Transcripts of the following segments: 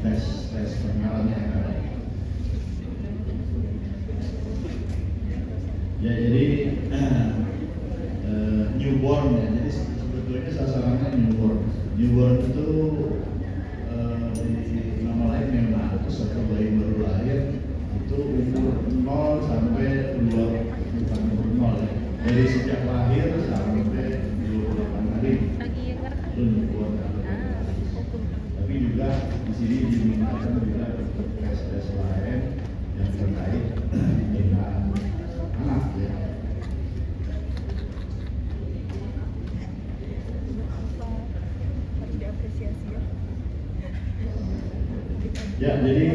tes pengenalannya yang ada. Ya jadi newborn ya, jadi sebetulnya sasarannya newborn. Newborn itu di nama lain neonatus atau bayi baru lahir itu umur 0 sampai 2 bukan umur 0 ya. Dari sejak lahir sampai 28 hari itu newborn. Tapi juga di sini dimintakan juga tes lain yang terkait dengan anak ya. Ya, jadi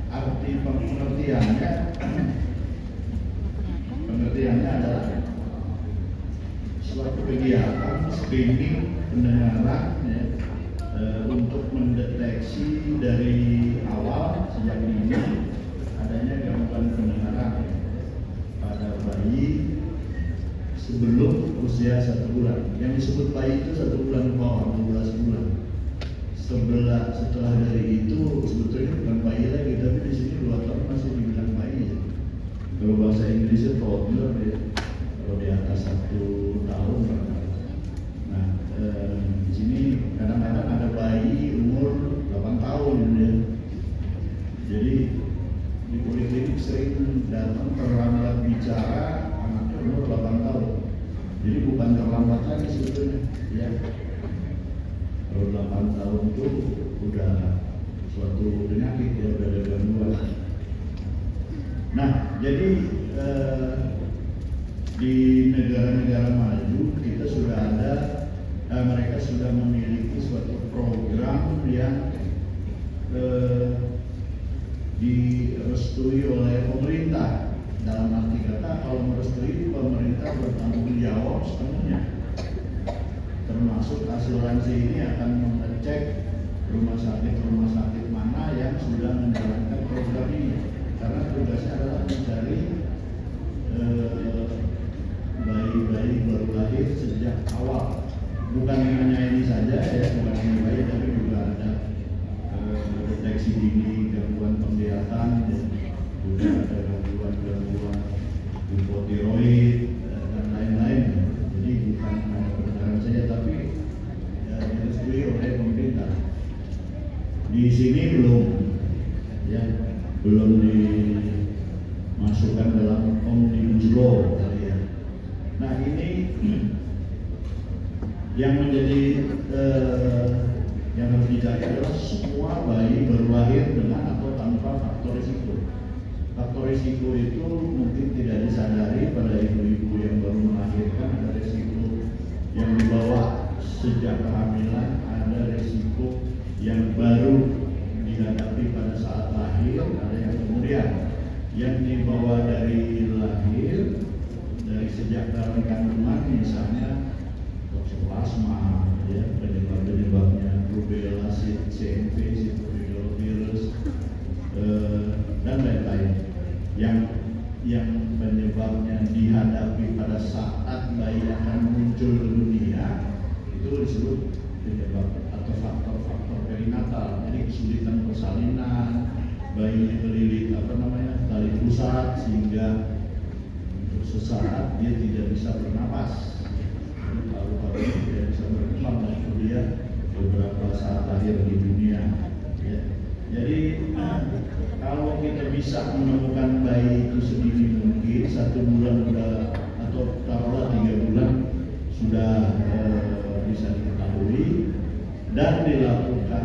arti pengertiannya adalah suatu kegiatan screening pendengaran ya, untuk mendeteksi dari awal sejak dini adanya gangguan pendengaran pada bayi sebelum usia 1 bulan. Yang disebut bayi itu 1 bulan ke bawah, 12 bulan. Setelah dari itu sebetulnya bukan bayi lagi, tapi di sini 2 tahun masih dibilang bayi ya. Kalau bahasa Inggrisnya toddler ya, kalau di atas 1 tahun. Nah di sini kadang-kadang ada bayi umur 8 tahun ya. Jadi di poliklinik sering datang terlambat bicara anaknya umur 8 tahun. Jadi bukan terlambat lagi sebetulnya ya. Kalau 8 tahun itu udah suatu penyakit ya, udah ada gangguan. Nah, jadi di negara-negara maju kita sudah ada, mereka sudah memiliki suatu program yang direstui oleh pemerintah. Dalam arti kata, kalau merestui, pemerintah bertanggung jawab sepenuhnya. Termasuk asuransi ini akan mengecek rumah sakit mana yang sudah menjalankan program ini, karena tugasnya adalah mencari bayi-bayi baru lahir sejak awal. Bukan hanya ini saja ya, bukan hanya bayi, tapi juga ada deteksi dini gangguan penglihatan, juga ada gangguan hipotiroid dan lain-lain. Jadi bukan hanya pendengaran saja, tapi direstui oleh pemerintah. Di sini belum dimasukkan dalam omnibus law kali ya. Nah ini yang menjadi yang harus dicari adalah semua bayi baru lahir dengan atau tanpa faktor risiko. Faktor risiko itu mungkin tidak disadari pada ibu-ibu yang baru melahirkan. Ada risiko yang dibawa sejak kehamilan, ada risiko yang baru dihadapi pada saat lahir, ada yang kemudian yang dibawa dari lahir, dari sejak dalam kandungan, misalnya toxoplasma, ya, penyebabnya rubella, CMV, cytomegalovirus, dan lain-lain. Yang penyebabnya dihadapi pada saat bayi akan muncul ke dunia itu disebut penyebab atau faktor-faktor perinatal. Jadi kesulitan persalinan, bayi dililit tali pusat sehingga untuk sesaat dia tidak bisa bernapas, paru-parunya tidak bisa berkembang, dan kemudian beberapa saat lahir di dunia. Ya. Jadi kalau kita bisa menemukan bayi itu sedini mungkin, 1 bulan atau taruhlah 3 bulan sudah bisa diketahui dan dilakukan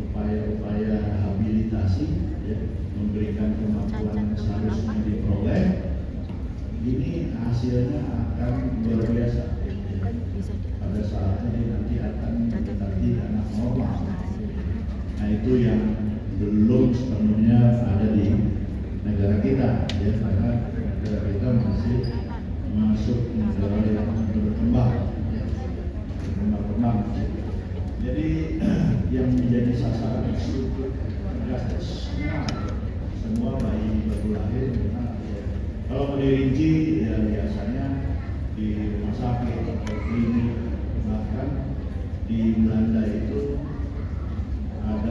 upaya-upaya habilitasi, ya, memberikan kemampuan yang seharusnya diperoleh, ini hasilnya akan luar biasa. Ya. Pada saatnya nanti akan mendekati anak normal. Nah itu yang belum sepenuhnya ada di negara kita, ya, karena negara kita masih masuk negara yang berkembang, ya, berkembang. Jadi yang menjadi sasaran struktur gratis semua bayi baru lahir. Kalau dirinci ya biasanya di rumah sakit atau klinik, bahkan di Belanda itu ada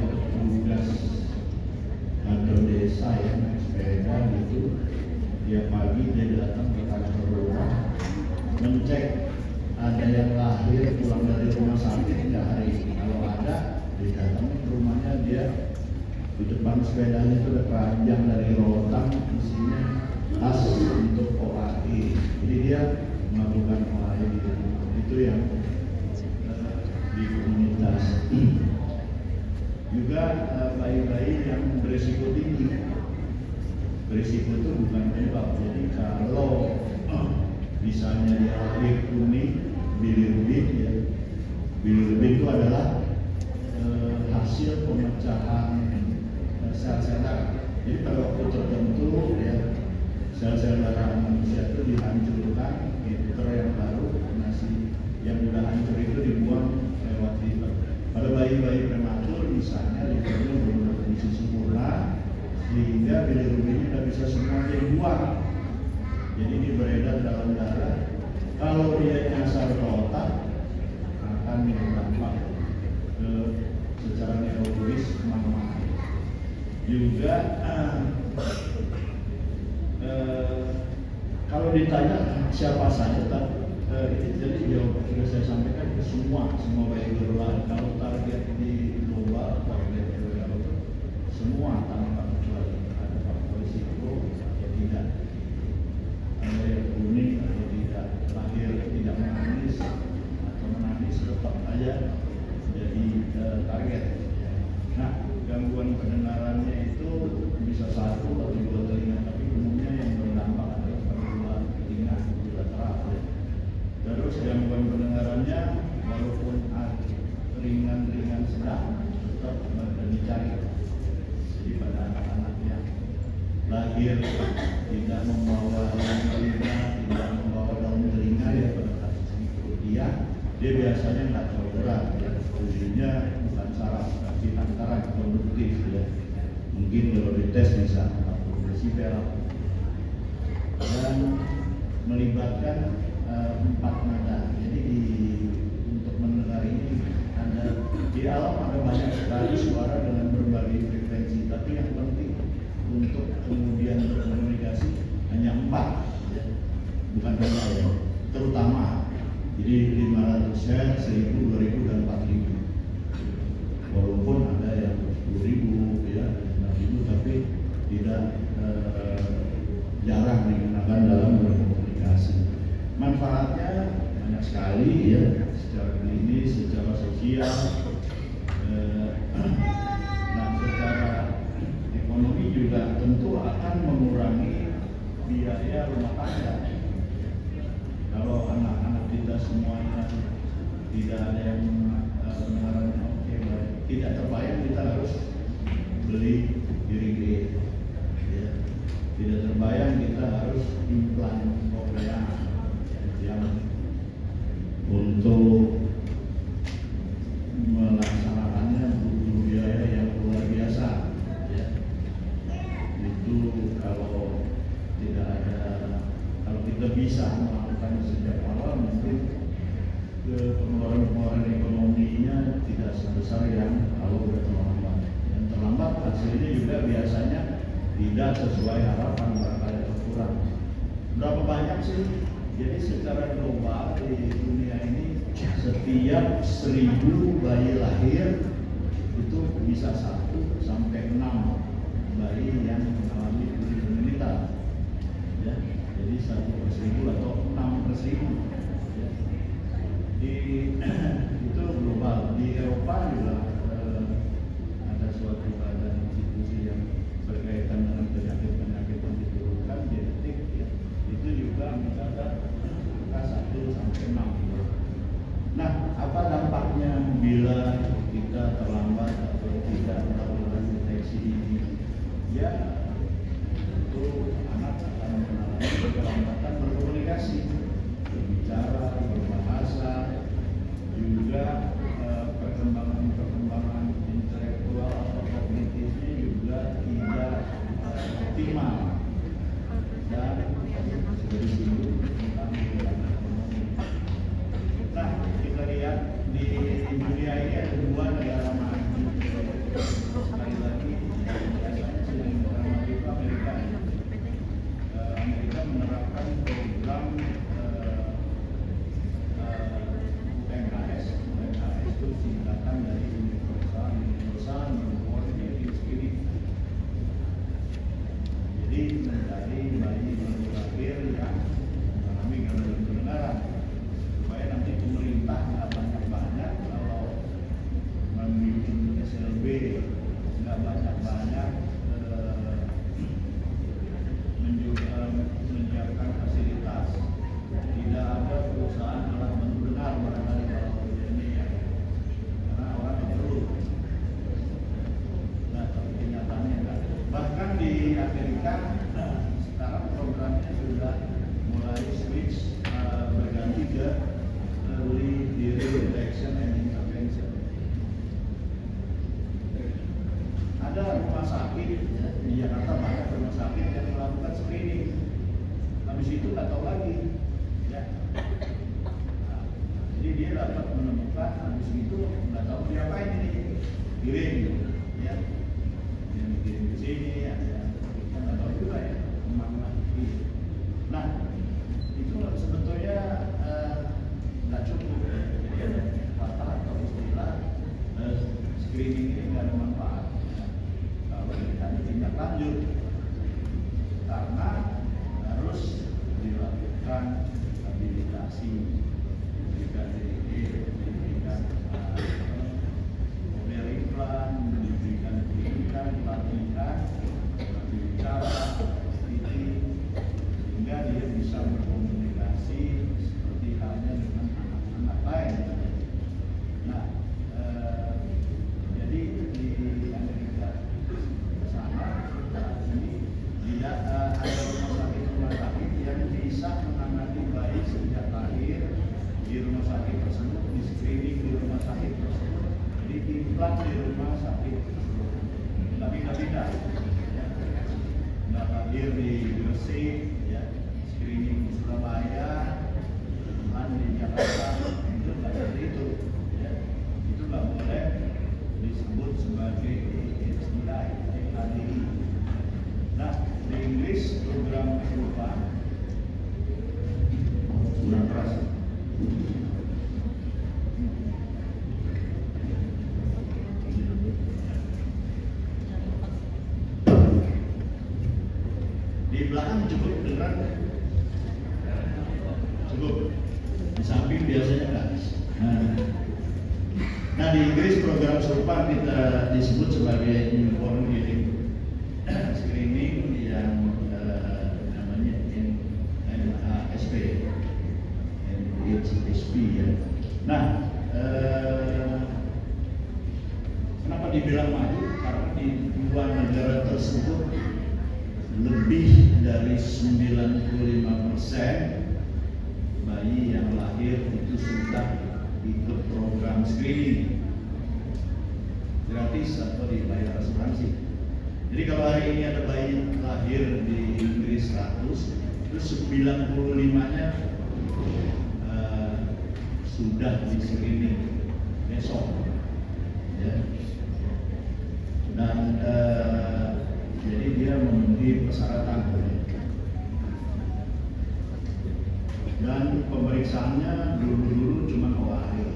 dalam sepedanya itu ada keranjang dari rotan, isinya tas untuk OAE. Jadi dia melakukan OAE gitu. Itu yang di komunitas. Juga bayi-bayi yang berisiko tinggi. Berisiko itu bukan penyebab. Jadi kalau misalnya dia lahir kuning, bilirubin ya. Bilirubin itu adalah hasil pemecahan sel-sel darah. Jadi pada waktu tertentu ya sel-sel darah manusia itu dihancurkan, filter yang baru, nasi yang udah hancur itu dibuang lewat liver. Pada bayi-bayi prematur misalnya livernya belum berfungsi sempurna sehingga bilirubinnya tidak bisa semua dibuang. Jadi ini beredar dalam darah. Kalau dia nyasar ke otak akan berdampak ke secara neurologis kemana-mana. Juga kalau ditanya siapa saja, jadi jawab sudah saya sampaikan ke semua bayi berulang. Kalau target di global, target global itu semua tanpa kecuali ada faktor risiko atau tidak, ada yang kuning atau tidak, lahir tidak menangis atau menangis tetap aja jadi target. Nah, gangguan pendengarannya itu bisa satu atau dua telinga, tapi umumnya yang berdampak adalah pada telinga bilateral. Terus gangguan pendengarannya walaupun ringan-ringan sedang tetap dicari. Jadi pada anak-anak yang lahir tidak membawa daun telinga, tidak membawa daun telinga ya pada kasus dia biasanya nggak terlalu berat ya. Ujinya bukan saraf tapi antara produktif ya. Mungkin kalau dites bisa 40 desibel dan melibatkan 4 nada. Jadi untuk mendengar ini ada di alam ada banyak sekali suara dengan berbagai frekuensi, tapi yang penting untuk kemudian berkomunikasi hanya 4 ya. Bukan hanya ya, terutama jadi 500 Hz, 1000, 2000 dan 4000. Walaupun ada yang 10.000 ya, 6.000, tapi tidak jarang digunakan dalam berkomunikasi. Manfaatnya banyak sekali ya, secara klinis, secara sosial. Nah, secara ekonomi juga tentu akan mengurangi biaya rumah tangga. Kalau anak-anak kita semuanya tidak ada yang mendengarannya oke, tidak terbayang kita harus beli hearing aid ya. Tidak terbayang kita harus implan cochlear yang untuk melaksanakannya butuh biaya yang luar biasa ya. Itu kalau tidak ada, kalau kita bisa melakukan sejak awal mungkin pengeluaran ekonominya tidak sebesar yang kalau sudah terlambat. Yang terlambat hasilnya juga biasanya tidak sesuai harapan, barangkali kurang. Berapa banyak sih? Jadi secara global di dunia ini setiap 1000 bayi lahir itu bisa 1 sampai 6 bayi yang mengalami plurigeminal. Ya, jadi 1/1000 atau 6/1000. Ya. Itu global. Di Eropa juga ada suatu badan institusi yang berkaitan dengan penyakit-penyakit yang diturunkan genetik ya. Itu juga mencatat angka 1 sampai 6. Nah, apa dampaknya bila kita SLB nggak banyak-banyak menyiapkan fasilitas. Tidak ada perusahaan malah mendengar barangkali kalau ini ya, karena orang perlu. Nah, tapi kenyataannya enggak. Bahkan di Amerika sekarang programnya sudah mulai switch berganti ke early detection and intervention. Ada rumah sakit ya, di Jakarta banyak rumah sakit yang melakukan screening. Habis itu nggak tahu lagi, ya. Nah, jadi dia dapat menemukan, habis itu nggak tahu diapain ini, kirim, ya. Yang dikirim ke sini, ada kita nggak tahu juga ya kemana. Nah, itu sebetulnya nggak cukup. Jadi ada kata atau istilah screening ini nggak ada manfaat. Kalau tidak tindak lanjut, karena harus dilakukan habilitasi, diberikan diberikan modeling plan, diberikan pendidikan, pelatihan, berbicara, studi, sehingga dia bisa berkomunikasi seperti halnya dengan anak-anak lain. Nah, jadi di Amerika sana saat ini tidak ada rumah sakit yang bisa menangani bayi sejak lahir di rumah sakit tersebut, di screening di rumah sakit tersebut, diimplan di rumah sakit tersebut. Nggak beda-beda, ya. Nggak lahir di Gresik, ya. Screening di Surabaya, Tuhan di Jakarta, itu nggak seperti itu, ya. Itu nggak boleh disebut sebagai HDI. Nah, di Inggris program serupa kurang keras. Di belakang cukup dengar, cukup. Di samping biasanya enggak. Nah, di Inggris program serupa kita disebut sebagai newborn hearing screening yang namanya NHSP, NHSP ya. Nah, kenapa dibilang maju? Karena di dua negara tersebut lebih dari 95% bayi yang lahir itu sudah ikut program screening gratis atau dibayar asuransi. Jadi kalau hari ini ada bayi lahir di Inggris 100, itu 95-nya sudah di screening besok, ya. Dan jadi dia memenuhi persyaratan. Dan pemeriksaannya dulu cuma OAE,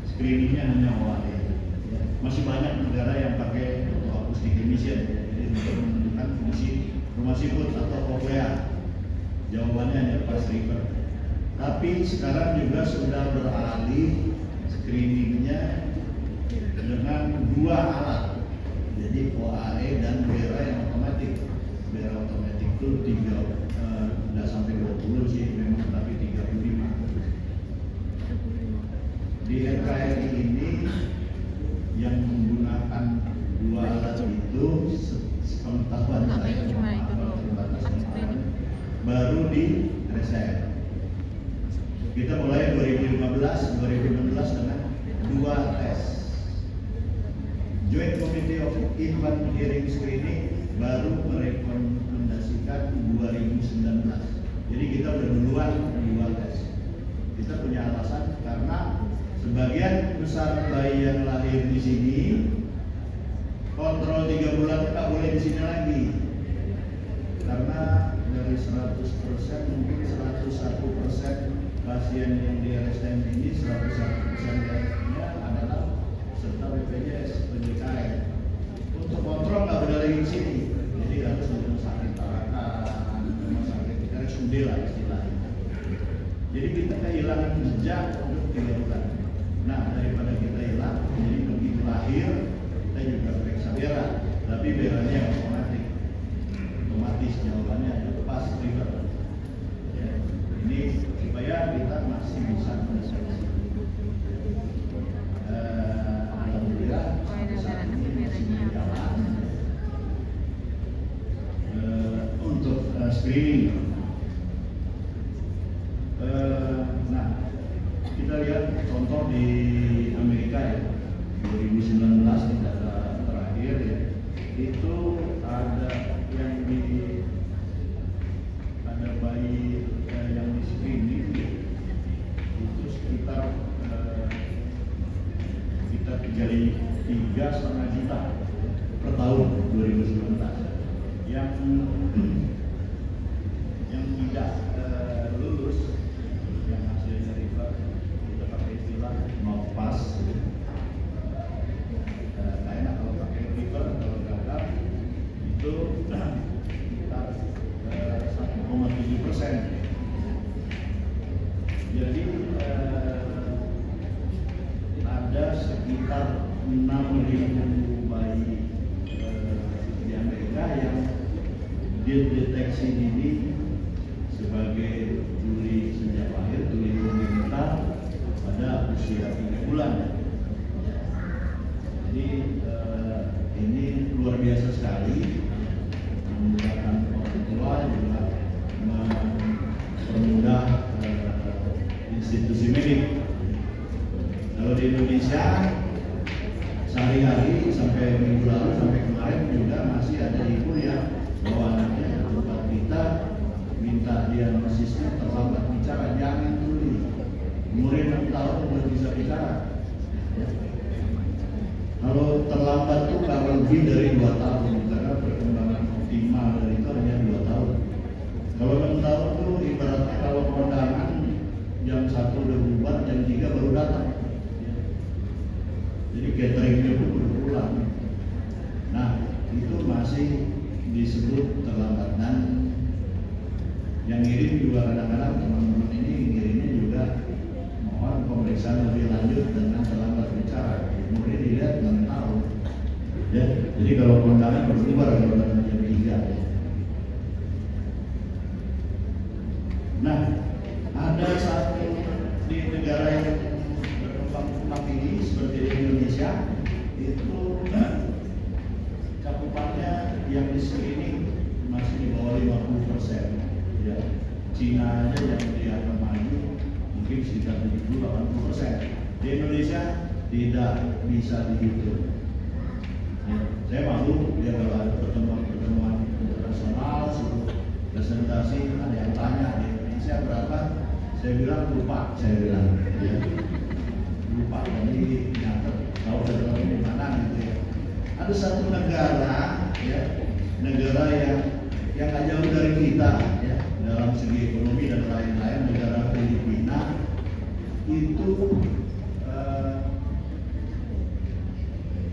screeningnya hanya OAE. Masih banyak negara yang pakai acoustic emission, jadi untuk menentukan fungsi rumah siput atau cochlea. Jawabannya hanya Cross River. Tapi sekarang juga sudah beralih screeningnya dengan dua alat, jadi OAE dan BERA yang otomatis. BERA otomatis itu tidak sampai 20 sih memang, tapi 35. Di NKRI ini yang menggunakan dua alat itu sepengetahuan saya baru di reset. Kita mulai 2015-2016 dengan dua tes. Joint Committee of Infant Hearing Screening baru merekomendasikan 2019. Jadi kita udah duluan dua tes. Kita punya alasan karena sebagian besar bayi yang lahir di sini kontrol 3 bulan nggak boleh di sini lagi, karena dari 100% mungkin 101% pasien yang di RSDM ini 101%-nya adalah serta BPJS PJKN. Untuk kontrol nggak boleh lagi di sini, jadi harus di rumah sakit Tarakan, rumah sakit RSUD lah istilahnya. Jadi kita kehilangan jejak untuk 3 bulan. Nah, daripada kita hilang, jadi begitu lahir tapi BH-nya otomatis jawabannya itu pas river. Ya, ini supaya kita masih bisa mendeteksi. Alhamdulillah saat ini masih berjalan untuk screening. Nah, kita lihat contoh di Amerika ya, 2019 di data terakhir ya, itu ada yang ada bayi yang di screening itu sekitar 3,5 juta per tahun 2019 yang tidak lulus, yang hasilnya river, kita pakai istilah not pass. Enak kalau pakai river, kalau gagal itu sekitar 1,7%. Jadi ada sekitar 6.000 bayi di Amerika yang dideteksi dini sebagai tuli sejak lahir, tuli kongenital pada usia 3 bulan. Jadi ini luar biasa sekali, memudahkan orang tua, juga mempermudah institusi medik. Kalau di Indonesia sehari-hari sampai minggu lalu sampai kemarin juga masih ada ibu yang bawa anaknya ke tempat kita, minta diagnosisnya terlambat bicara, jangan tuli, umurnya 6 tahun belum bisa bicara. Kalau terlambat tuh kalau lebih dari 2 tahun, karena perkembangan optimal dari itu hanya 2 tahun. Kalau 6 tahun tuh ibaratnya kalau kondangan jam 1 udah bubar, jam 3 baru datang. Jadi cateringnya pun berulang. Nah, itu masih disebut terlambat. Dan yang ngirim juga kadang-kadang teman-teman ini ngirimnya juga mohon pemeriksaan lebih lanjut dengan terlambat bicara. Kemudian dilihat 6 tahun. Ya, jadi kalau kondangan berubah kalau jam 3. Nah, ada satu di negara yang berkembang cepat ini seperti di Indonesia itu cakupannya yang di screening masih di bawah 50%. Ya, Cina aja yang dianggap maju mungkin sekitar 70-80%. Di Indonesia tidak bisa dihitung. Ya, saya malu ya kalau ada pertemuan internasional suruh presentasi, ada yang tanya di Indonesia berapa, saya bilang lupa, ya. Lupa, jadi nyatet tahu dari mana gitu ya. Ada satu negara ya, negara yang gak jauh dari kita ya dalam segi ekonomi dan lain-lain, negara Filipina itu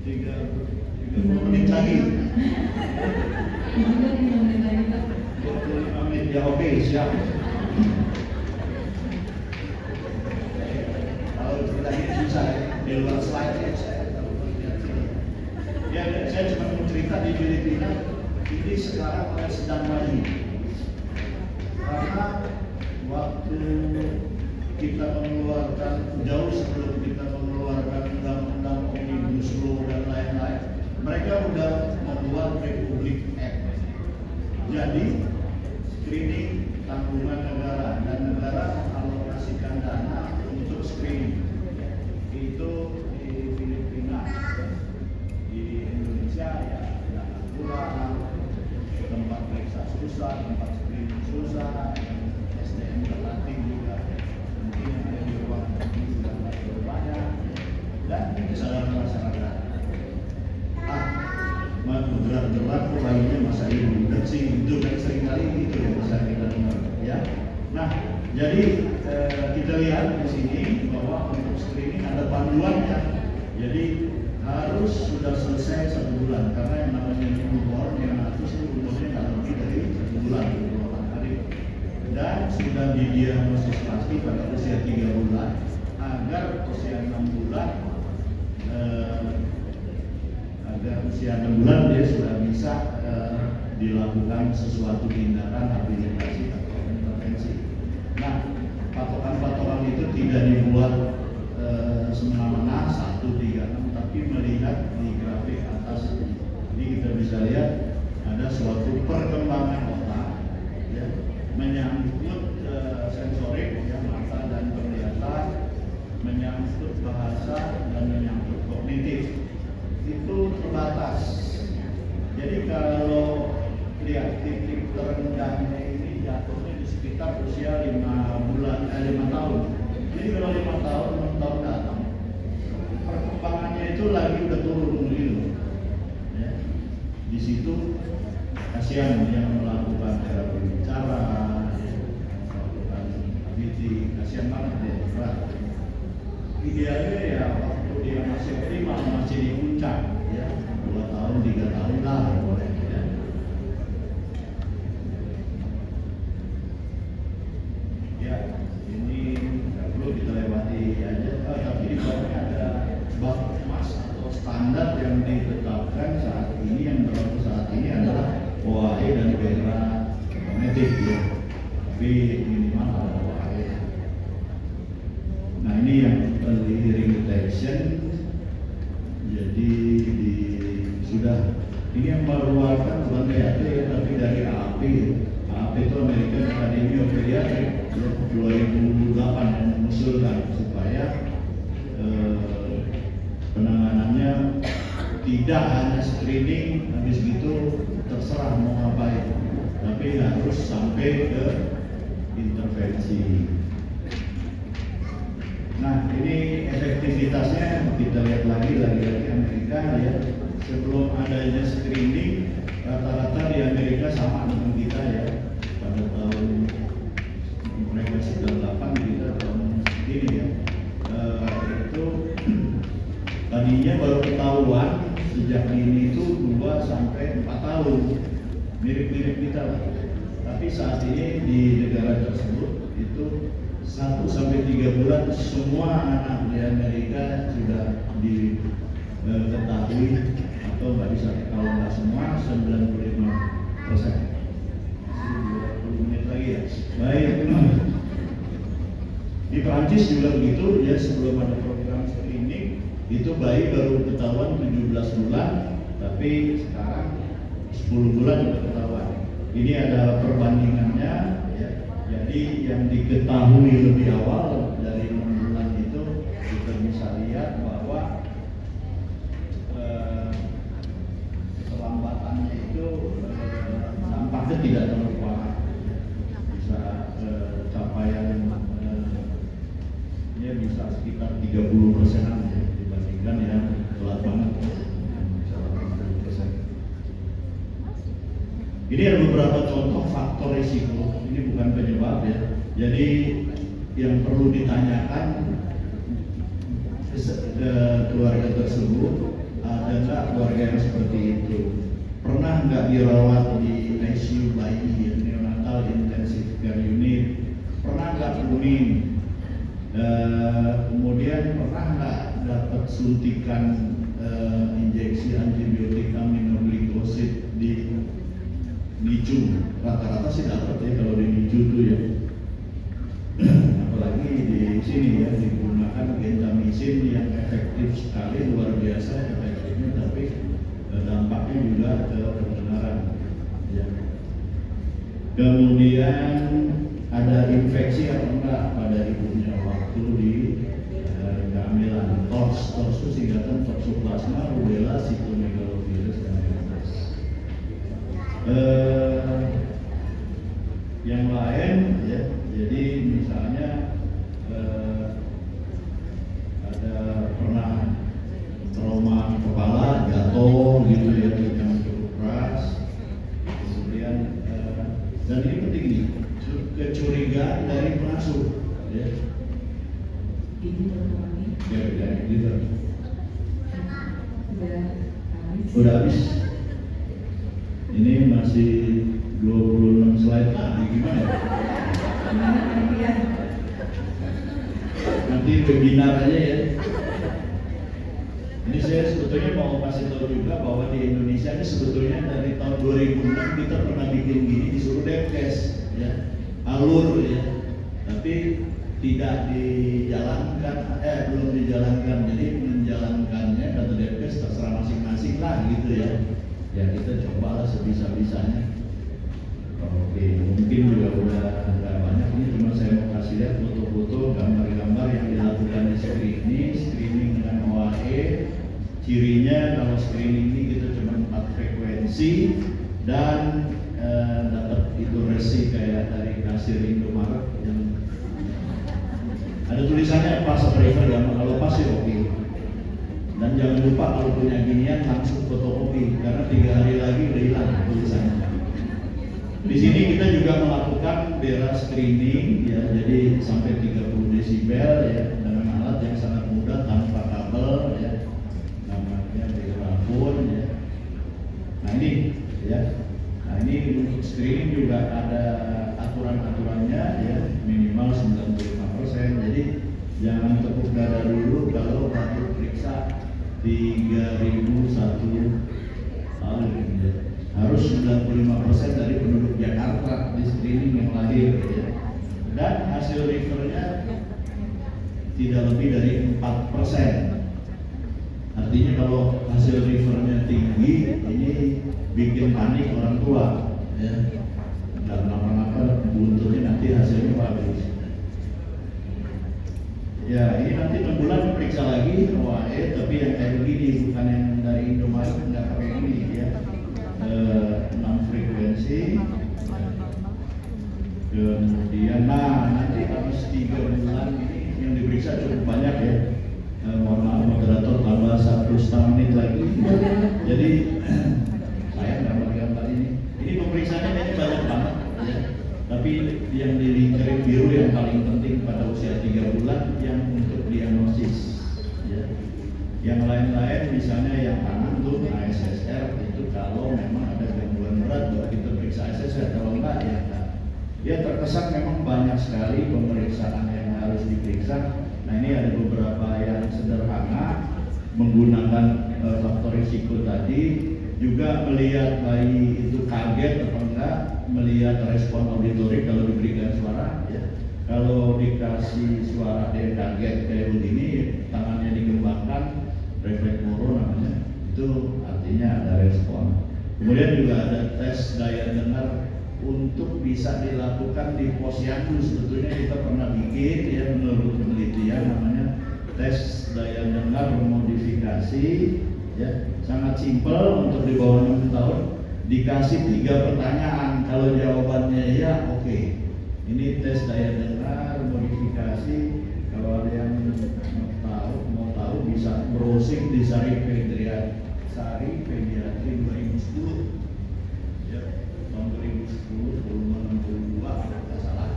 30 menit lagi. 25 menit ya, oke, siap. Kalau cerita ini susah ya, di luar slide ya saya cuma mau cerita di Filipina ini sekarang sedang maju karena waktu kita mengeluarkan, jauh sebelum kita mengeluarkan undang-undang Omnibus Law dan lain-lain, mereka sudah membuat Republic Act. Jadi screening tanggungan negara dan negara alokasikan dana untuk screening. Itu di Filipina. Di Indonesia ya dana kurang, tempat periksa susah, tempat screening susah, SDM terlatih juga mungkin ada di ruang ini sudah tidak terlalu banyak, dan kesadaran masyarakat bergerak kok lainnya masa ini sih itu kan seringkali itu yang bisa kita dengar ya. Nah, jadi kita lihat di sini bahwa untuk screening ada panduannya, jadi harus sudah selesai 1 bulan karena yang namanya newborn yang harus umurnya nggak lebih dari 1 bulan 28 hari dan sudah didiagnosis pasti pada usia 3 bulan agar usia 6 bulan dia sudah bisa dilakukan sesuatu tindakan habilitasi atau intervensi. Nah, patokan-patokan itu tidak dibuat semena-mena 136, tapi melihat di grafik atas ini kita bisa lihat ada suatu perkembangan otak, ya, menyangkut sensorik, ya, mata dan penglihatan, menyangkut bahasa dan menyangkut kognitif itu terbatas. Jadi kalau lihat titik terendahnya ini jatuhnya di sekitar usia 5 tahun. Jadi kalau 5 tahun, 6 tahun datang, perkembangannya itu lagi udah turun gitu. Ya. Di situ kasihan yang melakukan terapi bicara, ya, melakukan ABT, kasihan banget ya. Berat. Idealnya ya waktu dia masih optimal, masih di puncak, ya, 2 tahun, 3 tahun lah boleh, ya. Ya, ini nggak perlu kita lewati aja, tapi di bawahnya ada bab emas atau standar yang ditetapkan saat ini, yang berlaku saat ini adalah OAE dan PRA kognitif, ya. Tapi minimal ada OAE. Nah, ini yang early hearing detection. Jadi sudah ini yang mengeluarkan bukan PAT ya, tapi dari AAP. AAP itu American Academy of Pediatrics 2008 yang mengusulkan supaya penanganannya tidak hanya screening, habis gitu terserah mau ngapain, tapi harus sampai ke intervensi. Nah, ini efektivitasnya kita lihat lagi Amerika, ya. Sebelum adanya screening, rata-rata di Amerika sama dengan kita, ya. Pada tahun mereka sudah 8, kita tahun ini, ya. Itu tadinya baru ketahuan sejak ini itu 2 sampai 4 tahun, mirip-mirip kita lah. Tapi saat ini di negara tersebut itu 1 sampai 3 bulan semua anak di Amerika sudah diketahui, atau nggak bisa, kalau nggak semua 95%. Masih 20 menit lagi, ya. Baik. Di Prancis juga begitu, ya, sebelum ada program screening itu bayi baru ketahuan 17 bulan, tapi sekarang 10 bulan sudah ketahuan. Ini ada perbandingannya, ya. Jadi yang diketahui lebih awal dari 6 bulan itu kita bisa lihat bahwa keterlambatannya itu nampaknya tidak terlalu parah, bisa capaian ya bisa sekitar 30%-an, ya, dibandingkan yang telat banget, bisa 80%. Ini ada beberapa contoh faktor risiko. Ini bukan penyebab, ya. Jadi yang perlu ditanyakan ke keluarga tersebut, ada nggak keluarga yang seperti itu? Pernah nggak dirawat di ICU bayi, ya, neonatal intensive care unit? Pernah nggak kuning? Kemudian pernah nggak dapat suntikan injeksi antibiotik aminoglycosid di NICU? Rata-rata sih dapat, ya, kalau di NICU tuh, ya. Apalagi di sini, ya, digunakan gentamicin yang efektif sekali, luar biasa efektifnya, tapi dampaknya juga ke pendengaran, ya. Kemudian ada infeksi atau enggak pada ibunya waktu di kehamilan. TORS itu singkatan Toxoplasma, Rubella, Cytomegalovirus, dan lain-lain. Yang lain, ya, jadi misalnya ada pernah trauma kepala, jatuh gitu, ya, yang cukup keras. Kemudian dan ini penting nih, kecurigaan dari pengasuh, ya. Gitu. Udah habis. Ini masih 26 slide lagi, gimana? Nanti webinar aja, ya. Ini saya sebetulnya mau kasih tahu juga bahwa di Indonesia ini sebetulnya dari tahun 2006 kita pernah bikin gini, disuruh Depkes, ya, alur, ya, tapi tidak dijalankan, belum dijalankan. Jadi menjalankannya kata Depkes terserah masing-masing lah gitu ya. Ya kita cobalah sebisa-bisanya. Oke, mungkin juga udah banyak, ini cuma saya mau kasih lihat foto-foto, gambar-gambar yang dilakukan di screening dengan OAE. Cirinya kalau screening ini kita cuma 4 frekuensi dan dapat itu resi kayak dari kasir Indomaret yang ada tulisannya pas prefer ya, kalau pas ya oke. Dan jangan lupa kalau punya ginian langsung fotokopi karena 3 hari lagi udah hilang tulisannya. Di sini kita juga melakukan BERA screening ya, jadi sampai 30 desibel ya dengan alat yang sangat mudah tanpa kabel ya, namanya BERA-phone ya. Nah ini ya, nah ini untuk screening juga ada aturan-aturannya ya, minimal 95%. Jadi jangan tepuk dada dulu kalau baru periksa 3.001 kali ya. Harus 95% dari penduduk Jakarta di screening yang lahir ya. Dan hasil refernya tidak lebih dari 4%. Artinya kalau hasil refernya tinggi ini bikin panik orang tua ya. Dan lama-lama buntutnya nanti hasilnya bagus. Ya ini nanti 6 bulan periksa lagi OAE, tapi yang kayak begini, bukan yang dari Indomaret, nggak pakai ini ya. 6 frekuensi, kemudian nanti habis 3 bulan ini yang diperiksa cukup banyak ya. Mohon maaf moderator, tambah 1,5 menit lagi. Jadi saya nggak gambar ini pemeriksaannya ini banyak banget ya. Tapi yang di lingkaran biru yang paling penting pada usia 3 bulan yang untuk diagnosis ya. Yang lain-lain misalnya yang kanan tuh ASSR itu kalau memang ada gangguan berat baru kita periksa ASSR, kalau enggak ya enggak. Ya terkesan memang banyak sekali pemeriksaan yang harus diperiksa. Nah ini ada beberapa yang sederhana menggunakan faktor risiko tadi, juga melihat bayi itu kaget atau enggak, melihat respon auditori kalau diberikan suara ya. Kalau dikasih suara dia kaget kayak begini, tangannya dikembangkan, refleks moro namanya, itu artinya ada respon. Kemudian juga ada tes daya dengar untuk bisa dilakukan di posyandu. Sebetulnya kita pernah bikin ya, menurut penelitian namanya tes daya dengar modifikasi ya, sangat simpel untuk di bawah 6 tahun. Dikasih 3 pertanyaan, kalau jawabannya ya oke. Ini tes daya dengar modifikasi. Kalau ada yang mau tahu bisa browsing di Sari Pediatri 2010 ya, tahun 2010 volume 62 kalau tidak salah.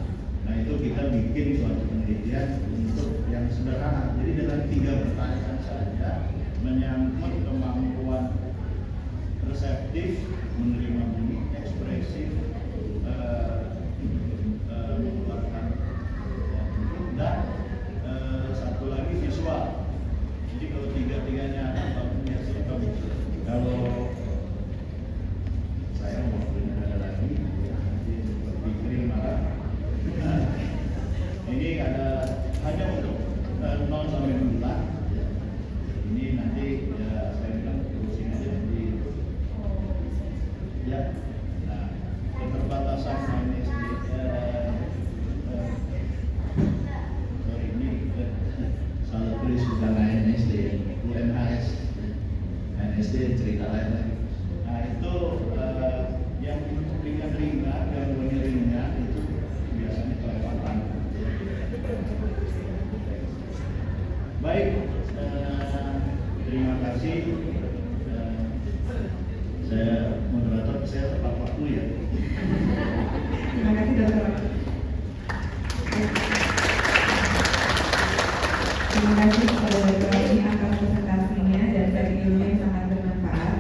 Nah itu kita bikin suatu penelitian untuk yang sederhana. Jadi dengan 3 pertanyaan saja menyangkut kemampuan reseptif, menerima bunyi, ekspresif, mengeluarkan dan satu lagi visual. Jadi kalau 3-tiganya ada, bakunya siapa? Kalau saya waktunya ada lagi, nanti berpikir marah. Nah, ini ada hanya untuk 0 sampai 6 bulan. Ini nanti ya saya bilang terusin aja nanti. Ya, nah keterbatasan MSD ini salah tulis bukan MSD, UMHS, MSD cerita lain lagi. Nah itu yang untuk ringan-ringan, gangguan ringan itu biasanya kelewatan. Baik, terima kasih. Saya moderator, saya tepat waktu ya. Terima kasih dokter. Terima kasih kepada dokter